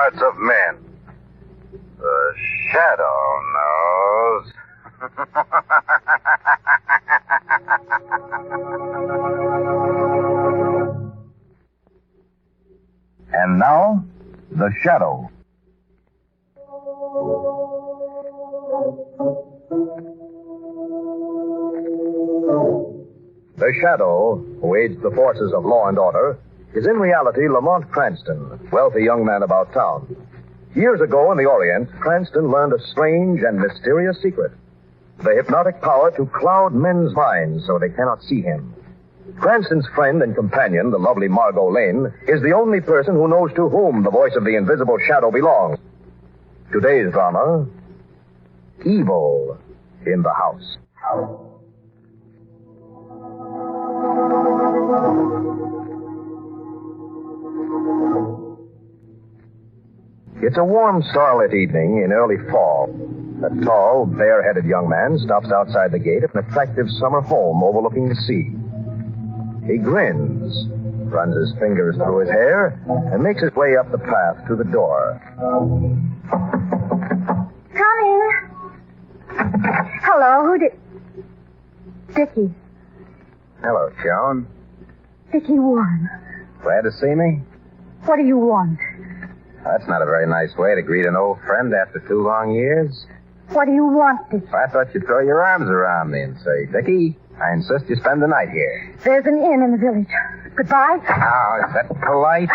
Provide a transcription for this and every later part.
hearts of men. The shadow knows. And now, The Shadow. The Shadow, who aids the forces of law and order, is in reality Lamont Cranston, wealthy young man about town. Years ago in the Orient, Cranston learned a strange and mysterious secret. The hypnotic power to cloud men's minds so they cannot see him. Cranston's friend and companion, the lovely Margot Lane, is the only person who knows to whom the voice of the invisible shadow belongs. Today's drama, Evil in the House. It's a warm, starlit evening in early fall. A tall, bare-headed young man stops outside the gate of an attractive summer home overlooking the sea. He grins, runs his fingers through his hair, and makes his way up the path to the door. Coming. Hello, Dickie. Hello, Joan. Dickie Warren. Glad to see me? What do you want? That's not a very nice way to greet an old friend after 2 long years. What do you want, Dickie? I thought you'd throw your arms around me and say, Dickie, I insist you spend the night here. There's an inn in the village. Goodbye. Oh, is that polite?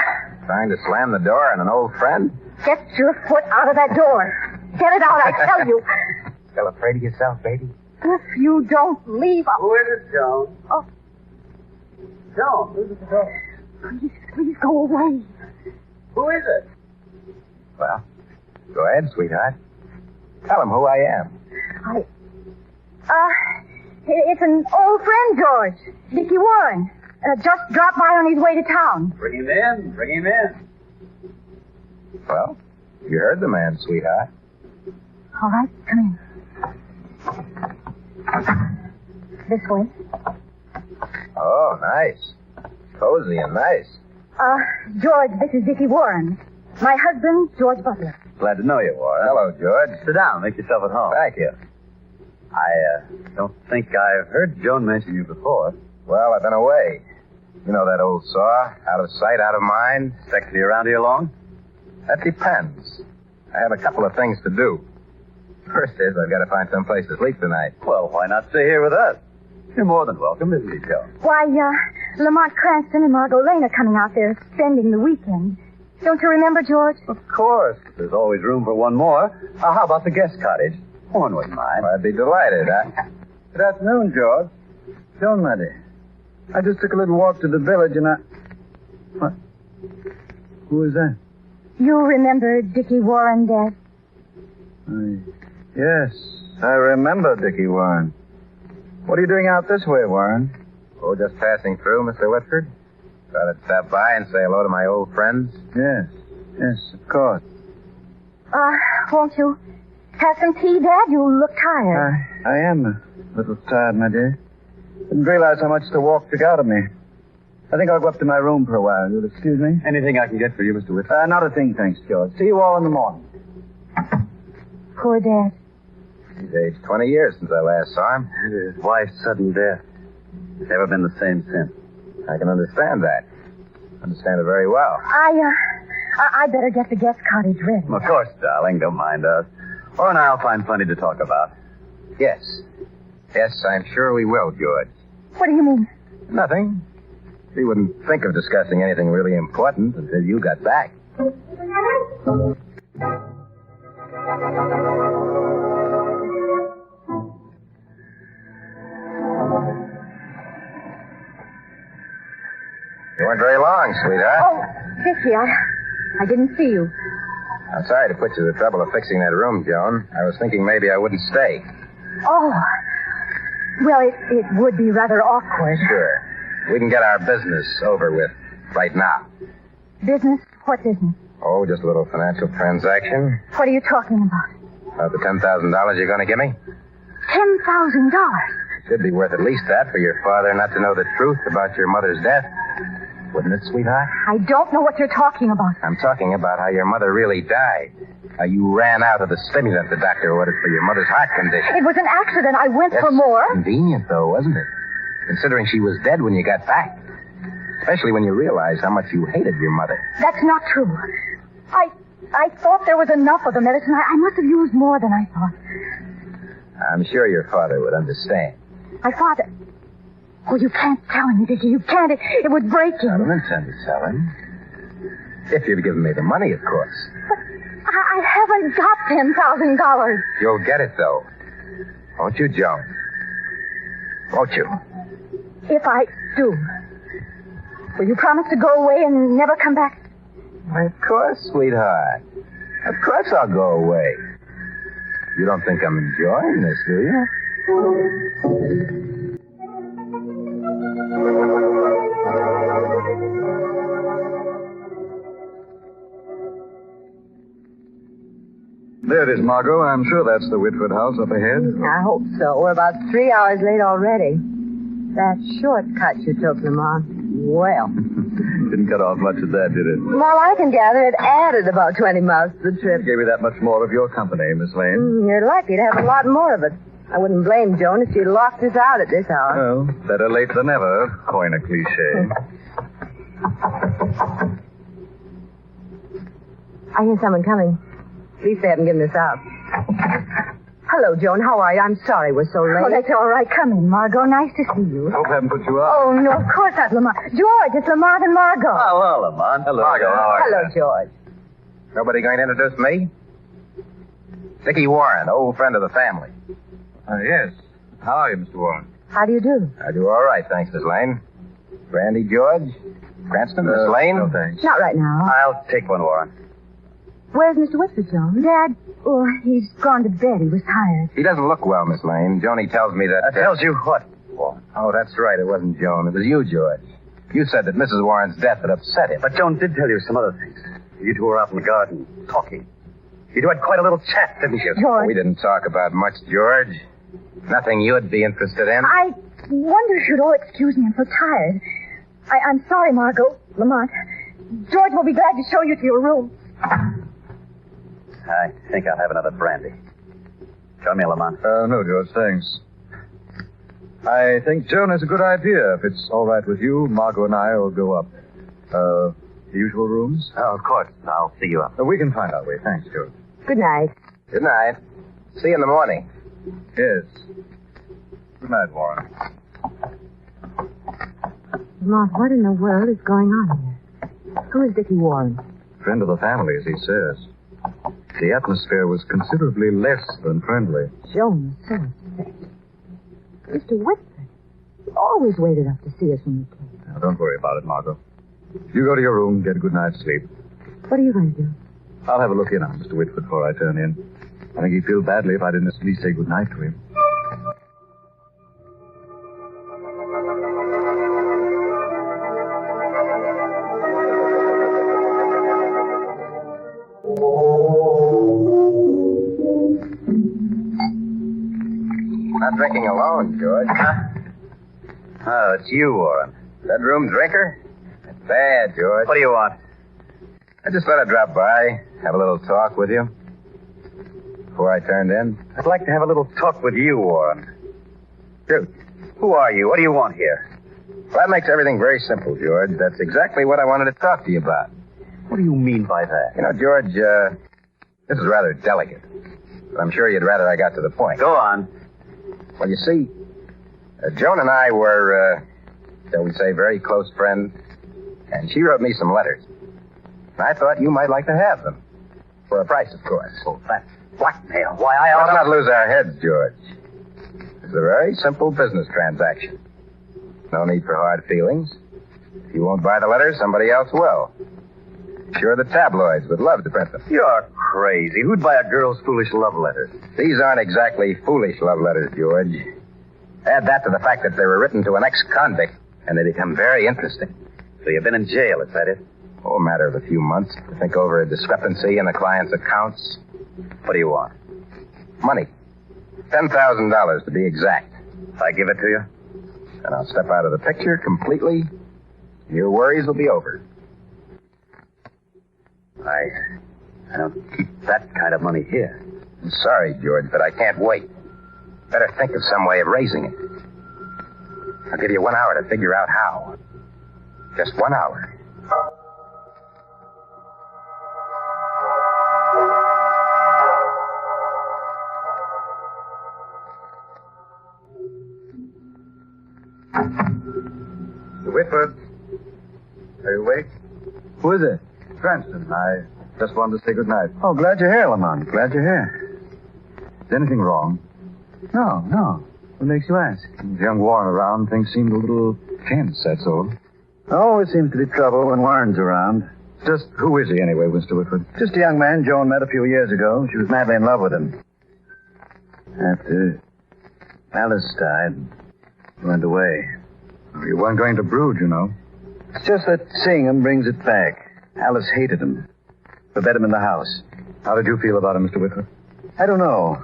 Trying to slam the door on an old friend? Get your foot out of that door. Get it out, I tell you. Still afraid of yourself, baby? If you don't leave, I'll... Who is it, Joan? Oh. Joan, who's at the door? Please go away. Who is it? Well, go ahead, sweetheart. Tell him who I am. It's an old friend, George. Dickie Warren. Just dropped by on his way to town. Bring him in. Bring him in. Well, you heard the man, sweetheart. All right, come in. This way. Oh, nice. Cozy and nice. George, this is Dickie Warren. My husband, George Butler. Glad to know you, Warren. Hello, George. Sit down. Make yourself at home. Thank you. I don't think I've heard Joan mention you before. Well, I've been away. You know that old saw? Out of sight, out of mind. Expect to be around here long? That depends. I have a couple of things to do. First is I've got to find some place to sleep tonight. Well, why not stay here with us? You're more than welcome, isn't he, Joan? Why, Lamont Cranston and Margot Lane are coming out there spending the weekend. Don't you remember, George? Of course. There's always room for one more. How about the guest cottage? Warren wouldn't mind. I'd be delighted. Good afternoon, George. Joan, my dear. I just took a little walk to the village and What? Who is that? You remember Dickie Warren, Dad? Yes, I remember Dickie Warren. What are you doing out this way, Warren? Oh, just passing through, Mr. Whitford. Thought I'd stop by and say hello to my old friends. Yes, of course. Won't you have some tea, Dad? You look tired. I am a little tired, my dear. Didn't realize how much the walk took out of me. I think I'll go up to my room for a while. You'll excuse me? Anything I can get for you, Mr. Whitford? Not a thing, thanks, George. See you all in the morning. Poor Dad. He's aged 20 years since I last saw him. His wife's sudden death. He's never been the same since. I can understand that. Understand it very well. I better get the guest cottage ready. Of course, darling. Don't mind us. Or and I'll find plenty to talk about. Yes. Yes, I'm sure we will, George. What do you mean? Nothing. We wouldn't think of discussing anything really important until you got back. You weren't very long, sweetheart. Oh, Dickie, I didn't see you. I'm sorry to put you to the trouble of fixing that room, Joan. I was thinking maybe I wouldn't stay. Oh. Well, it would be rather awkward. Sure. We can get our business over with right now. Business? What business? Oh, just a little financial transaction. What are you talking about? About the $10,000 you're going to give me? $10,000? It should be worth at least that for your father not to know the truth about your mother's death. Wouldn't it, sweetheart? I don't know what you're talking about. I'm talking about how your mother really died. How you ran out of the stimulant the doctor ordered for your mother's heart condition. It was an accident. I went That's for more. Convenient, though, wasn't it? Considering she was dead when you got back. Especially when you realized how much you hated your mother. That's not true. I thought there was enough of the medicine. I must have used more than I thought. I'm sure your father would understand. My father... Oh, you can't tell him, Dickie. You can't. It would break I him. don't intend to tell him. If you'd given me the money, of course. But I haven't got $10,000. You'll get it, though. Won't you, Joan? Won't you? If I do, will you promise to go away and never come back? Why, of course, sweetheart. Of course I'll go away. You don't think I'm enjoying this, do you? There it is, Margot. I'm sure that's the Whitford house up ahead. I hope so. We're about 3 hours late already. That shortcut you took, Lamont. Well. Didn't cut off much of that, did it? Well, I can gather it added about 20 miles to the trip. Gave me that much more of your company, Miss Lane. You're lucky to have a lot more of it. I wouldn't blame Joan if she'd locked us out at this hour. Well, better late than never, coin a cliche. I hear someone coming. At least they haven't given us out. Hello, Joan. How are you? I'm sorry we're so late. Oh, that's all right. Come in, Margot. Nice to see you. Hope I haven't put you out. Oh, no, of course not, Lamont. George, it's Lamont and Margot. Hello, Lamont. Hello. Margot, how are Hello, you? George. Nobody going to introduce me? Dickie Warren, old friend of the family. Yes. How are you, Mr. Warren? How do you do? I do all right, thanks, Miss Lane. Brandy, George? Cranston, Miss Lane? No, thanks. Not right now. I'll take one, Warren. Where's Mr. Whitford, Joan? Dad? Oh, he's gone to bed. He was tired. He doesn't look well, Miss Lane. Joni tells me that... That tells you what, Warren? Oh, that's right. It wasn't Joan. It was you, George. You said that Mrs. Warren's death had upset him. But Joan did tell you some other things. You two were out in the garden, talking. You two had quite a little chat, didn't you? George, We didn't talk about much, George. Nothing you'd be interested in. I wonder if you'd all excuse me. I'm so tired. I'm sorry, Margot. Lamont. George will be glad to show you to your room. I think I'll have another brandy. Join me, Lamont. No, George, thanks. I think Joan has a good idea. If it's all right with you, Margot and I will go up. The usual rooms? Oh, of course. I'll see you up. We can find our way. Thanks, George. Good night. Good night. See you in the morning. Yes. Good night, Warren. Lamont, what in the world is going on here? Who is Dickie Warren? Friend of the family, as he says. The atmosphere was considerably less than friendly. Joan was so upset. Mr. Whitford always waited up to see us when we came. Now, don't worry about it, Margot. You go to your room, get a good night's sleep. What are you going to do? I'll have a look in on Mr. Whitford before I turn in. I think he'd feel badly if I didn't at least say good night to him. Not drinking alone, George. Oh, it's you, Warren. Bedroom drinker? That's bad, George. What do you want? I just thought I'd drop by, have a little talk with you. Before I turned in. I'd like to have a little talk with you, Warren. Dude, who are you? What do you want here? Well, that makes everything very simple, George. That's exactly what I wanted to talk to you about. What do you mean by that? You know, George, this is rather delicate. But I'm sure you'd rather I got to the point. Go on. Well, you see, Joan and I were, shall we say, very close friends. And she wrote me some letters. And I thought you might like to have them. For a price, of course. Oh, that's blackmail. Why, I Let's ought not lose our heads, George. It's a very simple business transaction. No need for hard feelings. If you won't buy the letters, somebody else will. Sure, the tabloids would love to print them. You're crazy. Who'd buy a girl's foolish love letters? These aren't exactly foolish love letters, George. Add that to the fact that they were written to an ex-convict, and they become very interesting. So you've been in jail, is that it? Oh, a matter of a few months to think over a discrepancy in the client's accounts. What do you want? Money. $10,000 to be exact. If I give it to you? And I'll step out of the picture completely. Your worries will be over. I don't keep that kind of money here. I'm sorry, George, but I can't wait. Better think of some way of raising it. I'll give you 1 hour to figure out how. Just 1 hour. Whitford, are you awake? Who is it? Cranston. I just wanted to say good night. Oh, glad you're here, Lamont. Glad you're here. Is anything wrong? No. What makes you ask? With young Warren around, things seemed a little tense, that's all. Always seems to be trouble when Warren's around. Just who is he anyway, Mr. Whitford? Just a young man Joan met a few years ago. She was madly in love with him. After Alice died, he went away. You weren't going to Brood, you know. It's just that seeing him brings it back. Alice hated him. Forbade him in the house. How did you feel about him, Mr. Whitford? I don't know.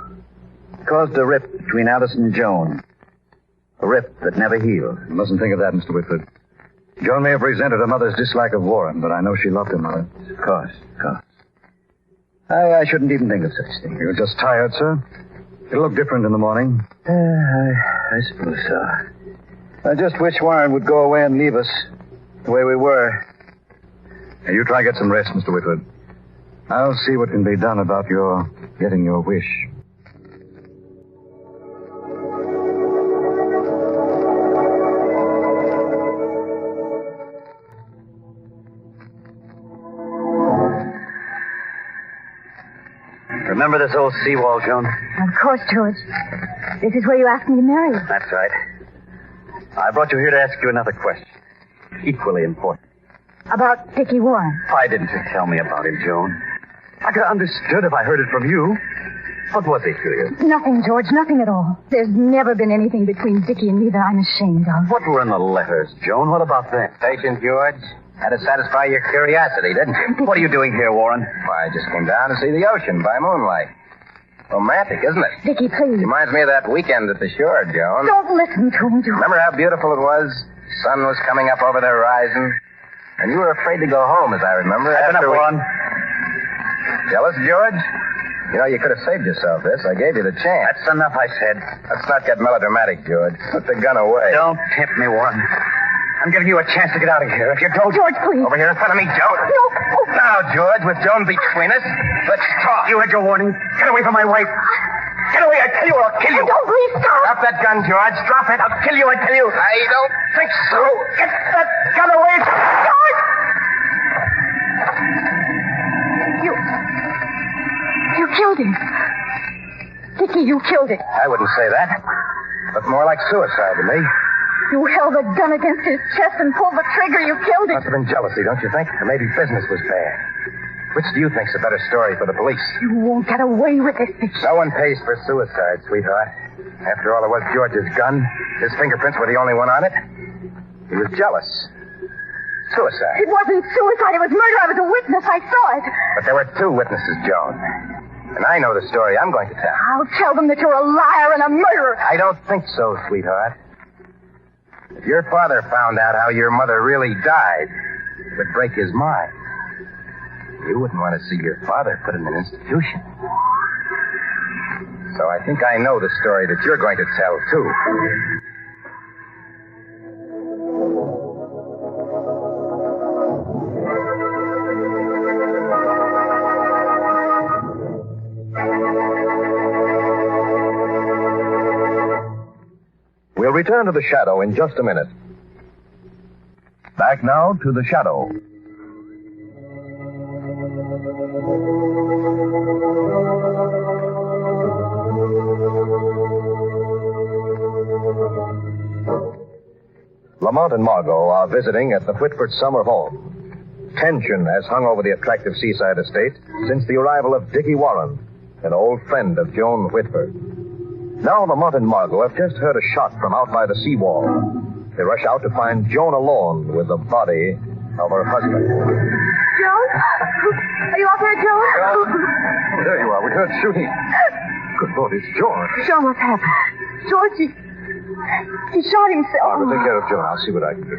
It caused a rift between Alice and Joan. A rift that never healed. You mustn't think of that, Mr. Whitford. Joan may have resented her mother's dislike of Warren, but I know she loved her mother. Of course. I shouldn't even think of such things. You're just tired, sir. It'll look different in the morning. I suppose so. I just wish Warren would go away and leave us the way we were. Now, you try to get some rest, Mr. Whitford. I'll see what can be done about your getting your wish. Remember this old seawall, Joan? Of course, George. This is where you asked me to marry you. That's right. I brought you here to ask you another question. Equally important. About Dickie Warren. Why didn't you tell me about him, Joan? I could have understood if I heard it from you. What was he to you? Nothing, George. Nothing at all. There's never been anything between Dickie and me that I'm ashamed of. What were in the letters, Joan? What about them? Patient, George. Had to satisfy your curiosity, didn't you? What are you doing here, Warren? Why, I just came down to see the ocean by moonlight. Romantic, isn't it? Dickie, please. Reminds me of that weekend at the shore, Joan. Don't listen to him, George. Remember how beautiful it was? Sun was coming up over the horizon. And you were afraid to go home, as I remember. That's enough, Warren. Jealous, George? You know, you could have saved yourself this. I gave you the chance. That's enough, I said. Let's not get melodramatic, George. Put the gun away. Don't tempt me, Warren. I'm giving you a chance to get out of here. If you don't... George, please. Over here in front of me, Joan. No. Oh. Now, George, with Joan between us, let's talk. You had your warning. Get away from my wife. Get away, I tell you, or I'll kill you. Don't, please, stop. Drop that gun, George. Drop it. I'll kill you, I tell you. I don't think so. Get that gun away. George! You killed him. Dickie, you killed him. I wouldn't say that. Looked more like suicide to me. You held a gun against his chest and pulled the trigger. You killed him. Must have been jealousy, don't you think? Or maybe business was bad. Which do you think's a better story for the police? You won't get away with this, Dickie. No one pays for suicide, sweetheart. After all, it was George's gun. His fingerprints were the only one on it. He was jealous. Suicide. It wasn't suicide. It was murder. I was a witness. I saw it. But there were two witnesses, Joan. And I know the story I'm going to tell. I'll tell them that you're a liar and a murderer. I don't think so, sweetheart. If your father found out how your mother really died, it would break his mind. You wouldn't want to see your father put in an institution. So I think I know the story that you're going to tell, too. We'll return to the Shadow in just a minute. Back now to the Shadow. Lamont and Margot are visiting at the Whitford summer home. Tension has hung over the attractive seaside estate since the arrival of Dickie Warren, an old friend of Joan Whitford. Now Lamont and Margot have just heard a shot from out by the seawall. They rush out to find Joan alone with the body of her husband. Joan? Are you out there, Joan? Oh, there you are. We heard shooting. Good Lord, it's George. Joan, what's happened? George, he shot himself. I'll take care of Joan. I'll see what I can do.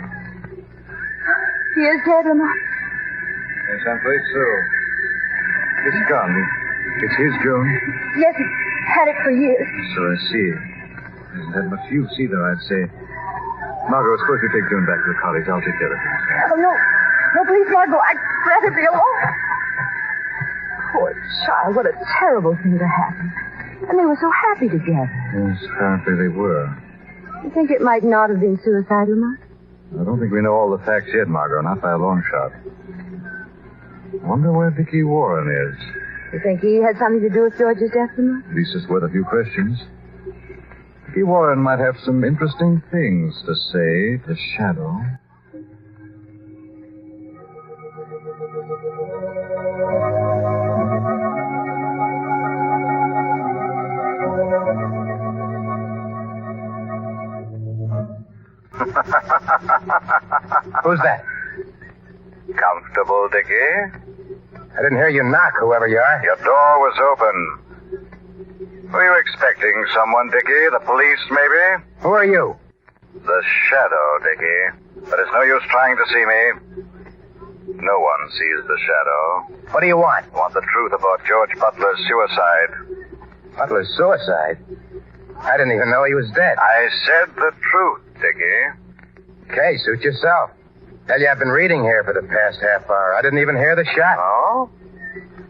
He is dead, Lamont. Yes, I'm afraid so. This gun, it's his, Joan? Yes, he's had it for years. So I see. Hasn't had much use either, I'd say. Margot, suppose you take Joan back to the cottage. I'll take care of things. Oh, no. No, please, Margot. I'd rather be alone. Poor child, what a terrible thing to happen. And they were so happy together. Yes, apparently they were. You think it might not have been suicide, Lamont? I don't think we know all the facts yet, Margot. Not by a long shot. Wonder where Dickie Warren is. You think he had something to do with George's death, Lamont? At least it's worth a few questions. Dickie Warren might have some interesting things to say to Shadow. Who's that? Comfortable, Dickie? I didn't hear you knock, whoever you are. Your door was open. Were you expecting someone, Dickie? The police, maybe? Who are you? The Shadow, Dickie. But it's no use trying to see me. No one sees the Shadow. What do you want? I want the truth about George Butler's suicide. Butler's suicide? I didn't even know he was dead. I said the truth, Dickie. Okay, suit yourself. Tell you, I've been reading here for the past half hour. I didn't even hear the shot. Oh?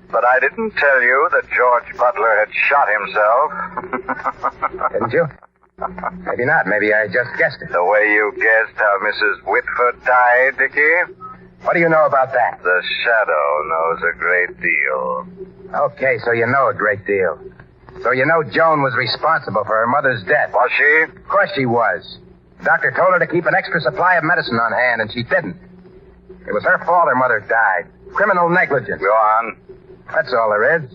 But I didn't tell you that George Butler had shot himself. Didn't you? Maybe not. Maybe I just guessed it. The way you guessed how Mrs. Whitford died, Dickie? What do you know about that? The Shadow knows a great deal. Okay, so you know a great deal. So you know Joan was responsible for her mother's death. Was she? Of course she was. The doctor told her to keep an extra supply of medicine on hand, and she didn't. It was her fault her mother died. Criminal negligence. Go on. That's all there is.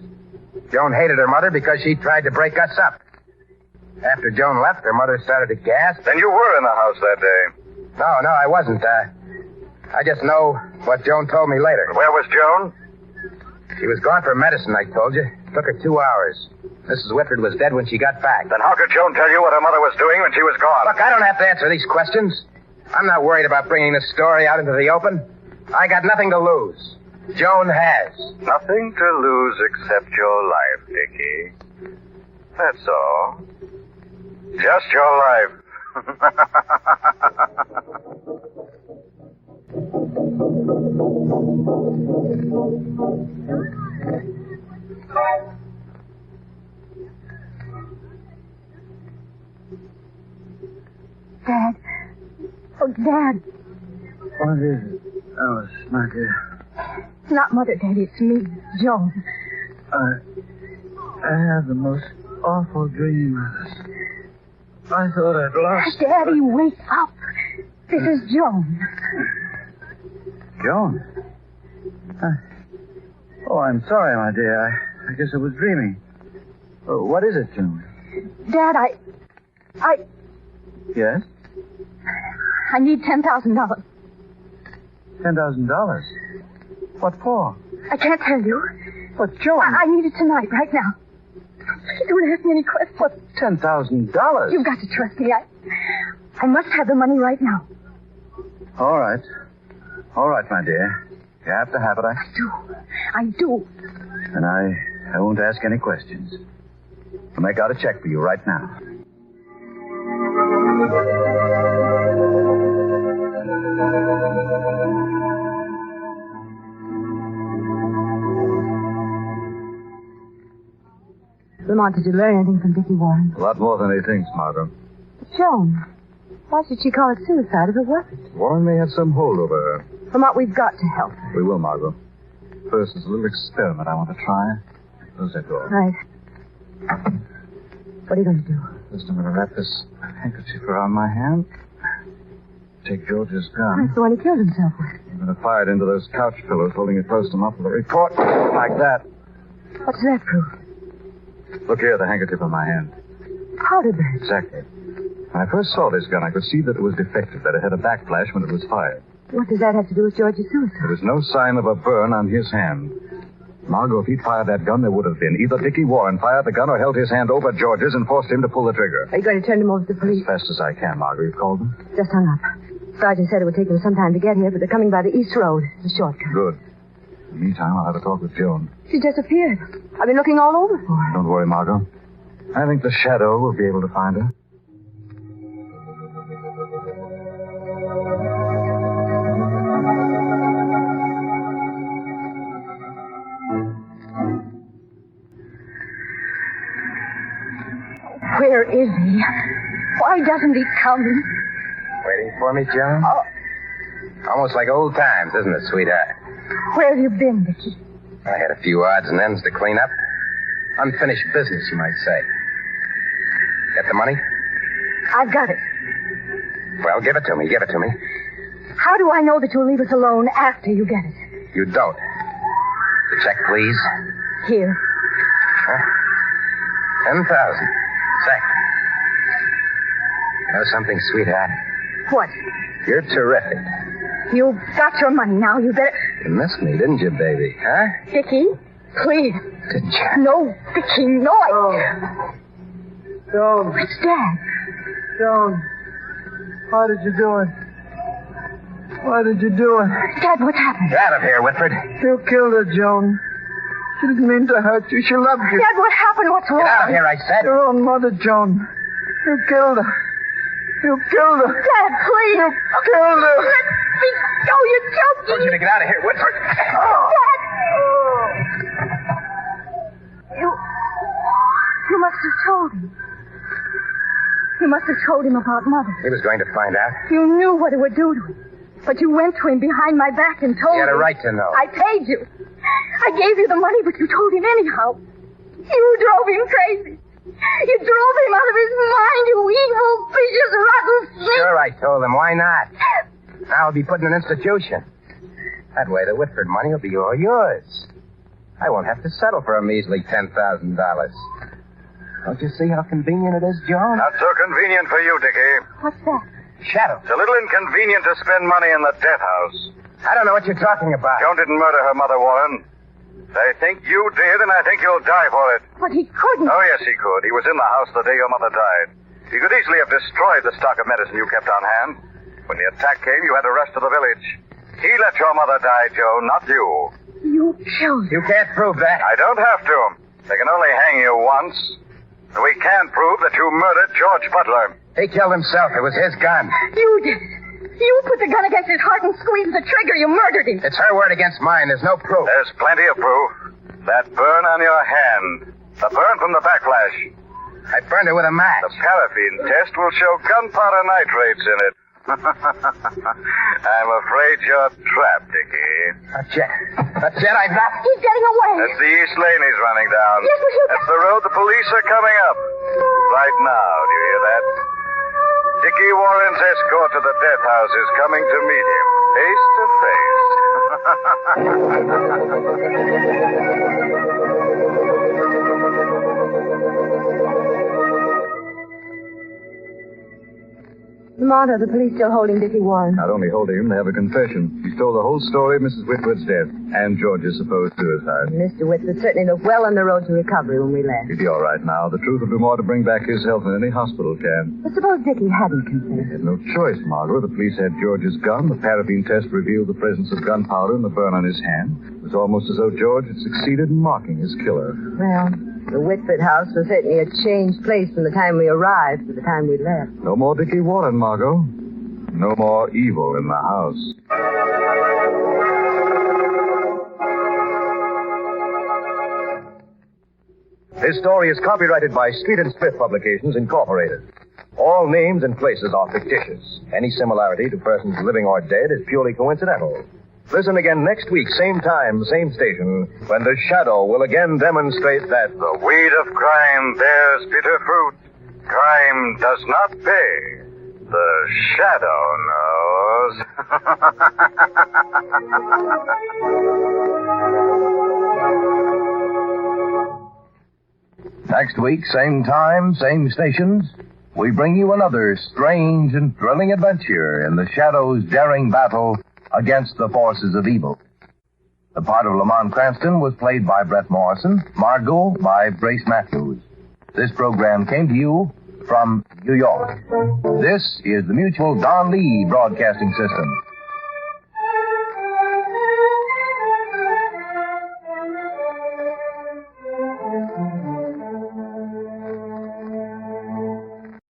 Joan hated her mother because she tried to break us up. After Joan left, her mother started to gasp. Then you were in the house that day. No, I wasn't. I just know what Joan told me later. Where was Joan? She was gone for medicine, I told you. Took her 2 hours. Mrs. Whitford was dead when she got back. Then how could Joan tell you what her mother was doing when she was gone? Look, I don't have to answer these questions. I'm not worried about bringing this story out into the open. I got nothing to lose. Joan has. Nothing to lose except your life, Dickie. That's all. Just your life. Dad. Oh, Dad. What is it? Oh, it's my dear. It's not Mother, Daddy. It's me, Joan. I had the most awful dream. I thought I'd lost... Daddy, wake up. This is Joan. Joan? Oh, I'm sorry, my dear. I guess I was dreaming. Oh, what is it, Joan? Dad, Yes? I need $10,000. $10,000? What for? I can't tell you. But, Joan... I need it tonight, right now. Please don't ask me any questions. What, $10,000? You've got to trust me. I must have the money right now. All right. All right, my dear. You have to have it, I do. And I won't ask any questions. I'll make out a check for you right now. Lamont, did you learn anything from Dickie Warren? A lot more than he thinks, Margot. Joan, why should she call it suicide if it wasn't? Warren may have some hold over her. Lamont, we've got to help her. We will, Margot. First, there's a little experiment I want to try. Close that door. Right. What are you going to do? First, I'm going to wrap this handkerchief around my hand. Take George's gun. That's the one he killed himself with. I'm going to fire it into those couch pillows, holding it close to muffle the report. Like that. What does that prove? Look here, the handkerchief on my hand. Powder burn. Exactly. When I first saw this gun, I could see that it was defective, that it had a backflash when it was fired. What does that have to do with George's suicide? There was no sign of a burn on his hand. Margot, if he'd fired that gun, there would have been. Either Dickie Warren fired the gun or held his hand over George's and forced him to pull the trigger. Are you going to turn him over to the police? As fast as I can, Margot. You've called them? Just hung up. Sergeant said it would take them some time to get here, but they're coming by the East Road. It's a shortcut. Good. In the meantime, I'll have a talk with Joan. She disappeared. I've been looking all over for her. Don't worry, Margot. I think the Shadow will be able to find her. Where is he? Why doesn't he come? Waiting for me, Joan? Oh, Almost like old times, isn't it, sweetheart? where have you been, Vicky? I had a few odds and ends to clean up. Unfinished business, you might say. Get the money? I've got it. Well, give it to me. Give it to me. How do I know that you'll leave us alone after you get it? You don't. The check, please. Here. Huh? 10,000. Check. You know something, sweetheart? What? You're terrific. You've got your money now. You better... You missed me, didn't you, baby? Huh? Vicky, please. Didn't you? No, Vicky, no. Joan. It's Dad. Joan. Why did you do it? Why did you do it? Dad, what happened? Get out of here, Whitford. You killed her, Joan. She didn't mean to hurt you. She loved you. Dad, what happened? What's wrong? Get out of here, I said. Your own mother, Joan. You killed her. You killed her. Dad, please. You killed her. Let me go. You're joking. I want you to get out of here, Whitford. Dad. You must have told him. You must have told him about Mother. He was going to find out. You knew what it would do to him. But you went to him behind my back and told him. He had a right to know. I paid you. I gave you the money, but you told him anyhow. You drove him crazy. You drove him out of his mind, you evil, vicious, rotten snake. Sure, I told him. Why not? Now he'll be put in an institution. That way, the Whitford money will be all yours. I won't have to settle for a measly $10,000. Don't you see how convenient it is, Joan? Not so convenient for you, Dickie. What's that? Shadow. It's a little inconvenient to spend money in the death house. I don't know what you're talking about. Joan didn't murder her mother, Warren. They think you did, and I think you'll die for it. But he couldn't. Oh, yes, he could. He was in the house the day your mother died. He could easily have destroyed the stock of medicine you kept on hand. When the attack came, you had the rest of the village. He let your mother die, Joan, not you. You killed him. You can't prove that. I don't have to. They can only hang you once. And we can prove that you murdered George Butler. He killed himself. It was his gun. You did it. You put the gun against his heart and squeezed the trigger. You murdered him. It's her word against mine. There's no proof. There's plenty of proof. That burn on your hand. The burn from the backflash. I burned her with a match. The paraffin test will show gunpowder nitrates in it. I'm afraid you're trapped, Dickie. That's it. I've not... He's getting away. That's the East Lane he's running down. Yes, but you... That's the road the police are coming up. Right now, do you hear that? Dickie Warren's escort to the death house is coming to meet him, face to face. Lamont, are the police still holding Dickie Warren? Not only holding him, they have a confession. He told the whole story of Mrs. Whitford's death and George's supposed suicide. Mr. Whitford certainly looked well on the road to recovery when we left. He'll be all right now. The truth will do more to bring back his health than any hospital can. But suppose Dickie hadn't He confessed. had no choice, Margot. The police had George's gun. The paraffin test revealed the presence of gunpowder in the burn on his hand. It was almost as though George had succeeded in marking his killer. Well, the Whitford house was certainly a changed place from the time we arrived to the time we left. No more Dickie Warren, Margot. No more evil in the house. This story is copyrighted by Street and Smith Publications, Incorporated. All names and places are fictitious. Any similarity to persons living or dead is purely coincidental. Listen again next week, same time, same station, when the Shadow will again demonstrate that The weed of crime bears bitter fruit. Crime does not pay. The Shadow knows. Next week, same time, same stations, we bring you another strange and thrilling adventure in the Shadow's daring battle against the forces of evil. The part of Lamont Cranston was played by Brett Morrison, Margot by Grace Matthews. This program came to you from New York. This is the Mutual Don Lee Broadcasting System.